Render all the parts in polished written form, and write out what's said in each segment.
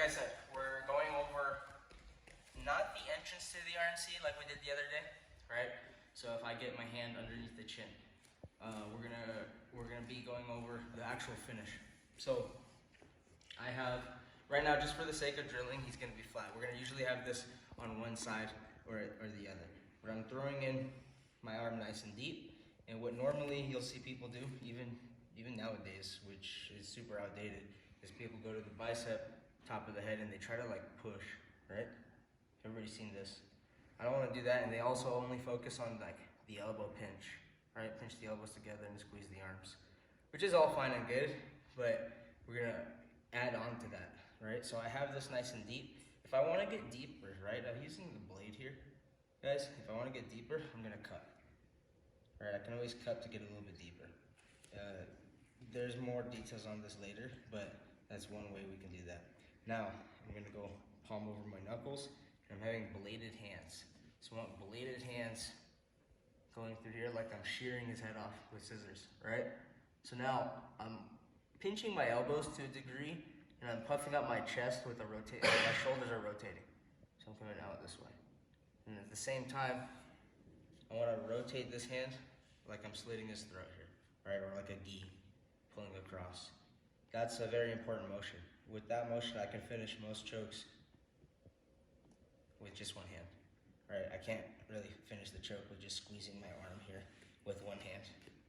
like I said, we're going over not the entrance to the RNC like we did the other day, right? So if I get my hand underneath the chin, we're gonna be going over the actual finish. So I have, right now, just for the sake of drilling, he's gonna be flat. We're gonna usually have this on one side or the other. But I'm throwing in my arm nice and deep, and what normally you'll see people do, even nowadays, which is super outdated, is people go to the bicep, top of the head, and they try to like push, right? Everybody's seen this. I don't want to do that, and they also only focus on like the elbow pinch, right? Pinch the elbows together and squeeze the arms, which is all fine and good, but we're gonna add on to that, right? So I have this nice and deep. If I want to get deeper, right? I'm using the blade here, guys. If I want to get deeper, I'm gonna cut. Right? I can always cut to get a little bit deeper. There's more details on this later, but that's one way we can do that. Now I'm gonna go palm over my knuckles. I'm having bladed hands. So I want bladed hands going through here like I'm shearing his head off with scissors, right? So now I'm pinching my elbows to a degree, and I'm puffing up my chest with a rotate. My shoulders are rotating. So I'm coming out this way. And at the same time, I want to rotate this hand like I'm slitting his throat here, right? Or like a gi pulling across. That's a very important motion. With that motion, I can finish most chokes with just one hand, right? I can't really finish the choke with just squeezing my arm here with one hand.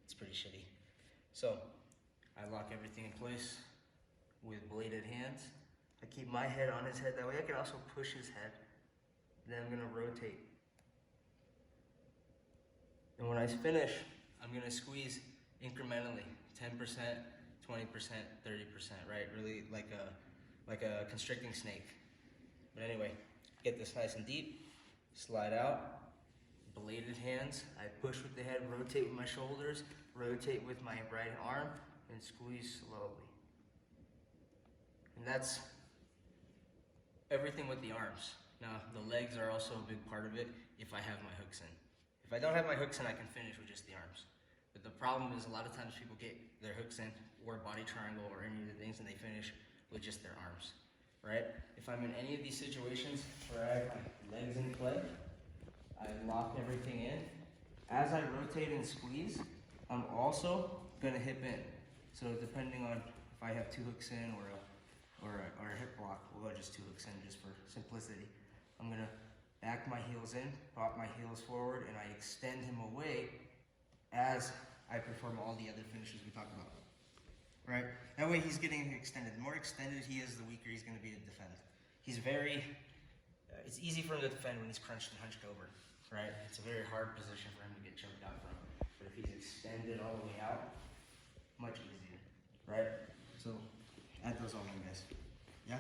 It's pretty shitty. So I lock everything in place with bladed hands. I keep my head on his head. That way I can also push his head. Then I'm gonna rotate. And when I finish, I'm gonna squeeze incrementally, 10%, 20%, 30%, right? Really like a constricting snake. But anyway, get this nice and deep, slide out, bladed hands. I push with the head, rotate with my shoulders, rotate with my right arm, and squeeze slowly. And that's everything with the arms. Now, the legs are also a big part of it if I have my hooks in. If I don't have my hooks in, I can finish with just the arms. But the problem is a lot of times people get their hooks in, or body triangle, or any of the things, and they finish with just their arms, right? If I'm in any of these situations where I have my legs in play, I lock everything in. As I rotate and squeeze, I'm also gonna hip in. So depending on if I have two hooks in or a hip block, we'll go just two hooks in just for simplicity. I'm gonna back my heels in, pop my heels forward, and I extend him away as I perform all the other finishes we talked about, right? That way he's getting extended. The more extended he is, the weaker he's gonna be to defend. He's it's easy for him to defend when he's crunched and hunched over, right? It's a very hard position for him to get choked out from. But if he's extended all the way out, much easier, right? So add those all in, guys. Yeah?